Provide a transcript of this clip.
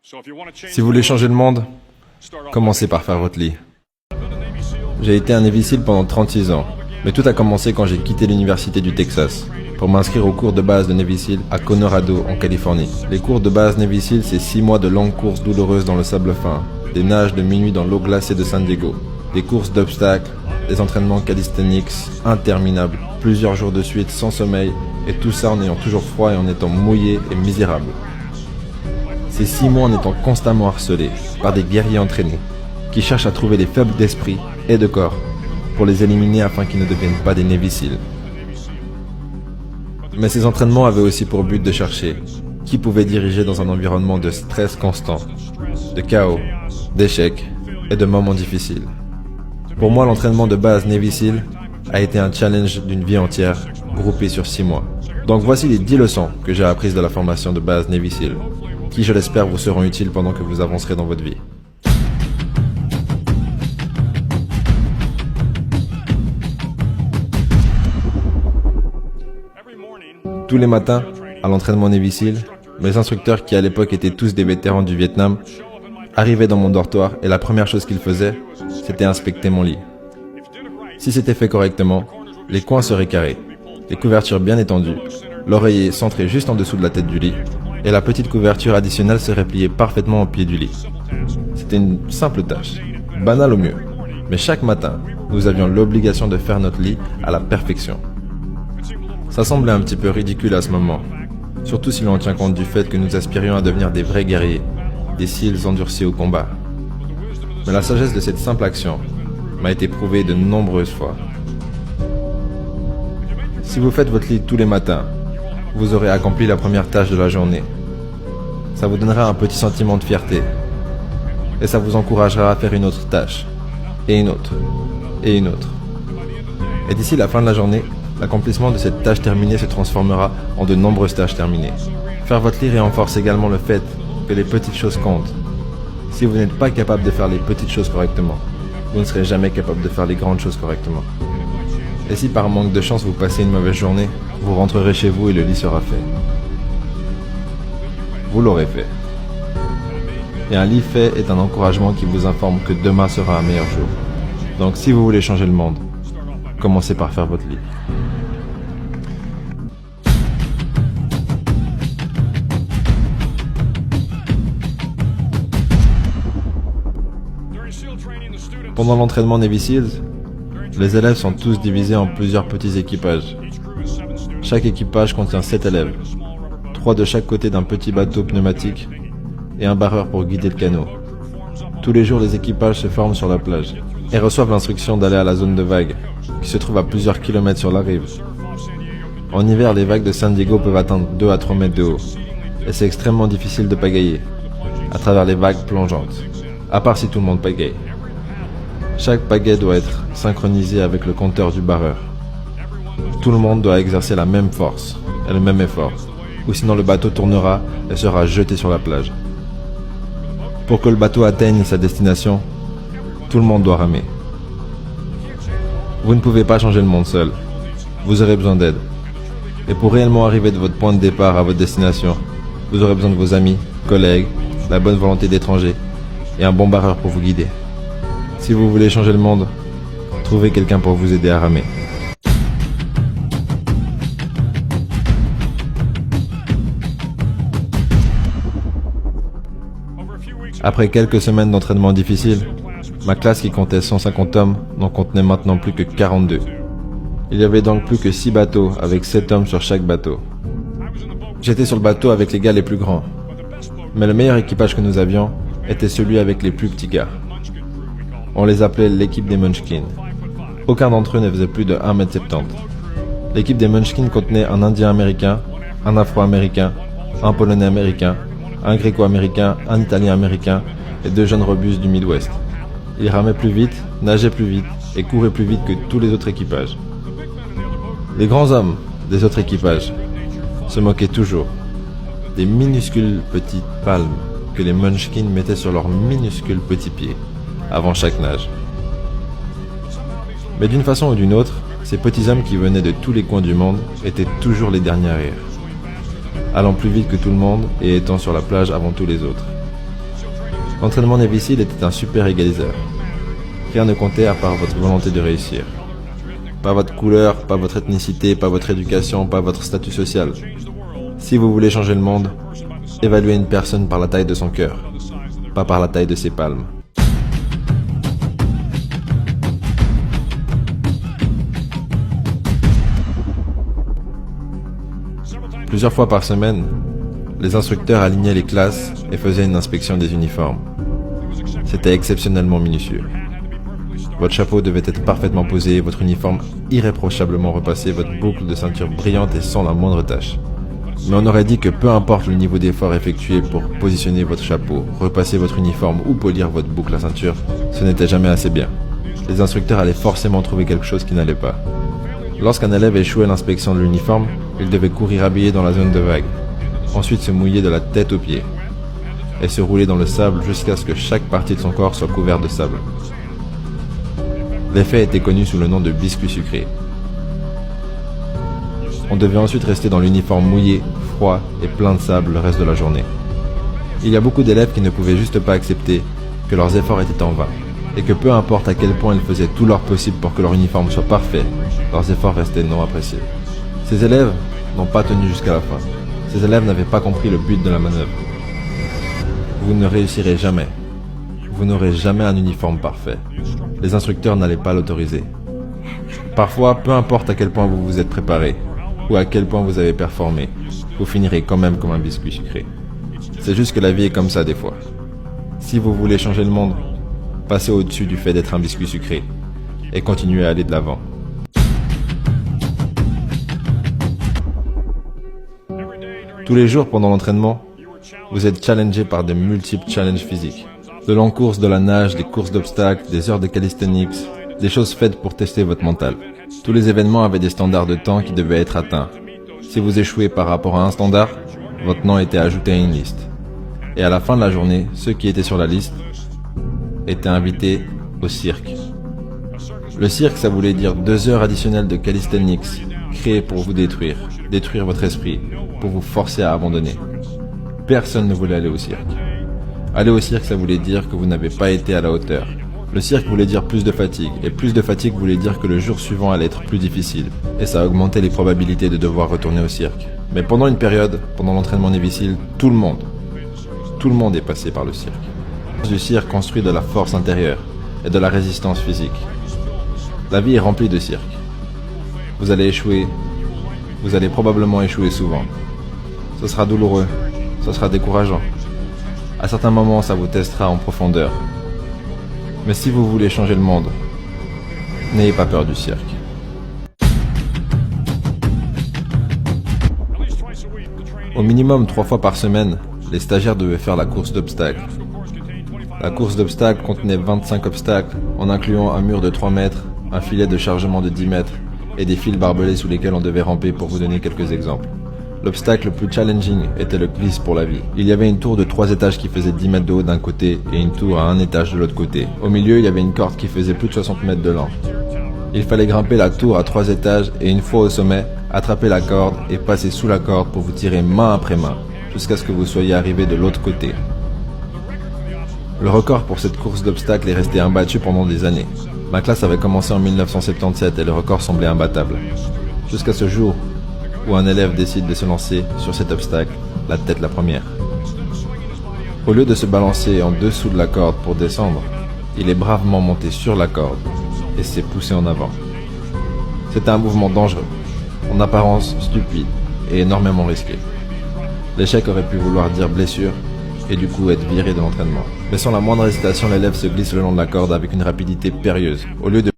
Si vous voulez changer le monde, commencez par faire votre lit. J'ai été un Navy SEAL pendant 36 ans, mais tout a commencé quand j'ai quitté l'université du Texas pour m'inscrire aux cours de base de Navy SEAL à Colorado, en Californie. Les cours de base Navy SEAL, c'est 6 mois de longues courses douloureuses dans le sable fin, des nages de minuit dans l'eau glacée de San Diego, des courses d'obstacles, des entraînements calisthenics interminables, plusieurs jours de suite sans sommeil, et tout ça en ayant toujours froid et en étant mouillé et misérable. Ces 6 mois en étant constamment harcelés par des guerriers entraînés, qui cherchent à trouver les faibles d'esprit et de corps pour les éliminer afin qu'ils ne deviennent pas des Navy SEAL. Mais ces entraînements avaient aussi pour but de chercher qui pouvait diriger dans un environnement de stress constant, de chaos, d'échecs et de moments difficiles. Pour moi, l'entraînement de base Navy SEAL a été un challenge d'une vie entière, groupé sur 6 mois. Donc voici les 10 leçons que j'ai apprises de la formation de base Navy SEAL, qui je l'espère vous seront utiles pendant que vous avancerez dans votre vie. Tous les matins, à l'entraînement Navy SEAL, mes instructeurs, qui à l'époque étaient tous des vétérans du Vietnam, arrivaient dans mon dortoir et la première chose qu'ils faisaient, c'était inspecter mon lit. Si c'était fait correctement, les coins seraient carrés, les couvertures bien étendues, l'oreiller centré juste en dessous de la tête du lit, et la petite couverture additionnelle serait pliée parfaitement au pied du lit. C'était une simple tâche, banale au mieux, mais chaque matin, nous avions l'obligation de faire notre lit à la perfection. Ça semblait un petit peu ridicule à ce moment, surtout si l'on tient compte du fait que nous aspirions à devenir des vrais guerriers, des SEALs endurcis au combat. Mais la sagesse de cette simple action m'a été prouvée de nombreuses fois. Si vous faites votre lit tous les matins, vous aurez accompli la première tâche de la journée. Ça vous donnera un petit sentiment de fierté. Et ça vous encouragera à faire une autre tâche, et une autre, et une autre. Et d'ici la fin de la journée, l'accomplissement de cette tâche terminée se transformera en de nombreuses tâches terminées. Faire votre lit renforce également le fait que les petites choses comptent. Si vous n'êtes pas capable de faire les petites choses correctement, vous ne serez jamais capable de faire les grandes choses correctement. Et si par manque de chance vous passez une mauvaise journée, vous rentrerez chez vous et le lit sera fait. Vous l'aurez fait. Et un lit fait est un encouragement qui vous informe que demain sera un meilleur jour. Donc si vous voulez changer le monde, commencez par faire votre lit. Pendant l'entraînement Navy SEALs, les élèves sont tous divisés en plusieurs petits équipages. Chaque équipage contient 7 élèves, 3 de chaque côté d'un petit bateau pneumatique et un barreur pour guider le canot. Tous les jours, les équipages se forment sur la plage et reçoivent l'instruction d'aller à la zone de vagues, qui se trouve à plusieurs kilomètres sur la rive. En hiver, les vagues de San Diego peuvent atteindre 2 à 3 mètres de haut, et c'est extrêmement difficile de pagayer, à travers les vagues plongeantes, à part si tout le monde pagaie. Chaque pagaie doit être synchronisé avec le compteur du barreur. Tout le monde doit exercer la même force et le même effort, ou sinon le bateau tournera et sera jeté sur la plage. Pour que le bateau atteigne sa destination, tout le monde doit ramer. Vous ne pouvez pas changer le monde seul. Vous aurez besoin d'aide. Et pour réellement arriver de votre point de départ à votre destination, vous aurez besoin de vos amis, collègues, la bonne volonté d'étrangers et un bon barreur pour vous guider. Si vous voulez changer le monde, trouvez quelqu'un pour vous aider à ramer. Après quelques semaines d'entraînement difficile, ma classe qui comptait 150 hommes n'en contenait maintenant plus que 42. Il y avait donc plus que 6 bateaux avec 7 hommes sur chaque bateau. J'étais sur le bateau avec les gars les plus grands, mais le meilleur équipage que nous avions était celui avec les plus petits gars. On les appelait l'équipe des Munchkins. Aucun d'entre eux ne faisait plus de 1,70 m. L'équipe des Munchkins contenait un Indien américain, un Afro-américain, un Polonais américain, un Gréco-américain, un Italien américain et 2 jeunes robustes du Midwest. Ils ramaient plus vite, nageaient plus vite et couraient plus vite que tous les autres équipages. Les grands hommes des autres équipages se moquaient toujours des minuscules petites palmes que les Munchkins mettaient sur leurs minuscules petits pieds avant chaque nage. Mais d'une façon ou d'une autre, ces petits hommes qui venaient de tous les coins du monde étaient toujours les derniers à rire, allant plus vite que tout le monde et étant sur la plage avant tous les autres. L'entraînement Navy SEAL était un super égaliseur. Rien ne comptait à part votre volonté de réussir. Pas votre couleur, pas votre ethnicité, pas votre éducation, pas votre statut social. Si vous voulez changer le monde, évaluez une personne par la taille de son cœur, pas par la taille de ses palmes. Plusieurs fois par semaine, les instructeurs alignaient les classes et faisaient une inspection des uniformes. C'était exceptionnellement minutieux. Votre chapeau devait être parfaitement posé, votre uniforme irréprochablement repassé, votre boucle de ceinture brillante et sans la moindre tache. Mais on aurait dit que peu importe le niveau d'effort effectué pour positionner votre chapeau, repasser votre uniforme ou polir votre boucle à ceinture, ce n'était jamais assez bien. Les instructeurs allaient forcément trouver quelque chose qui n'allait pas. Lorsqu'un élève échouait à l'inspection de l'uniforme, il devait courir habillé dans la zone de vague, ensuite se mouiller de la tête aux pieds, et se rouler dans le sable jusqu'à ce que chaque partie de son corps soit couverte de sable. L'effet était connu sous le nom de biscuit sucré. On devait ensuite rester dans l'uniforme mouillé, froid et plein de sable le reste de la journée. Il y a beaucoup d'élèves qui ne pouvaient juste pas accepter que leurs efforts étaient en vain, et que peu importe à quel point ils faisaient tout leur possible pour que leur uniforme soit parfait, leurs efforts restaient non appréciés. Ces élèves n'ont pas tenu jusqu'à la fin. Ces élèves n'avaient pas compris le but de la manœuvre. Vous ne réussirez jamais. Vous n'aurez jamais un uniforme parfait. Les instructeurs n'allaient pas l'autoriser. Parfois, peu importe à quel point vous vous êtes préparé, ou à quel point vous avez performé, vous finirez quand même comme un biscuit sucré. C'est juste que la vie est comme ça des fois. Si vous voulez changer le monde, passez au-dessus du fait d'être un biscuit sucré, et continuez à aller de l'avant. Tous les jours pendant l'entraînement, vous êtes challengé par de multiples challenges physiques. De longues courses, de la nage, des courses d'obstacles, des heures de calisthenics, des choses faites pour tester votre mental. Tous les événements avaient des standards de temps qui devaient être atteints. Si vous échouez par rapport à un standard, votre nom était ajouté à une liste. Et à la fin de la journée, ceux qui étaient sur la liste étaient invités au cirque. Le cirque, ça voulait dire 2 heures additionnelles de calisthenics, créées pour vous détruire votre esprit, pour vous forcer à abandonner. Personne ne voulait aller au cirque. Aller au cirque, ça voulait dire que vous n'avez pas été à la hauteur. Le cirque voulait dire plus de fatigue, et plus de fatigue voulait dire que le jour suivant allait être plus difficile, et ça augmentait les probabilités de devoir retourner au cirque. Mais pendant une période, pendant l'entraînement Navy SEAL, tout le monde est passé par le cirque. Du cirque construit de la force intérieure et de la résistance physique. La vie est remplie de cirques. Vous allez échouer, vous allez probablement échouer souvent. Ce sera douloureux, ce sera décourageant. À certains moments, ça vous testera en profondeur. Mais si vous voulez changer le monde, n'ayez pas peur du cirque. Au minimum 3 fois par semaine, les stagiaires devaient faire la course d'obstacles. La course d'obstacles contenait 25 obstacles, en incluant un mur de 3 mètres, un filet de chargement de 10 mètres et des fils barbelés sous lesquels on devait ramper pour vous donner quelques exemples. L'obstacle le plus challenging était le glisse pour la vie. Il y avait une tour de 3 étages qui faisait 10 mètres de haut d'un côté et une tour à 1 étage de l'autre côté. Au milieu, il y avait une corde qui faisait plus de 60 mètres de long. Il fallait grimper la tour à 3 étages et une fois au sommet, attraper la corde et passer sous la corde pour vous tirer main après main, jusqu'à ce que vous soyez arrivé de l'autre côté. Le record pour cette course d'obstacles est resté imbattu pendant des années. Ma classe avait commencé en 1977 et le record semblait imbattable. Jusqu'à ce jour où un élève décide de se lancer sur cet obstacle, la tête la première. Au lieu de se balancer en dessous de la corde pour descendre, il est bravement monté sur la corde et s'est poussé en avant. C'était un mouvement dangereux, en apparence stupide et énormément risqué. L'échec aurait pu vouloir dire blessure et du coup être viré de l'entraînement. Mais sans la moindre hésitation, l'élève se glisse le long de la corde avec une rapidité périlleuse. Au lieu de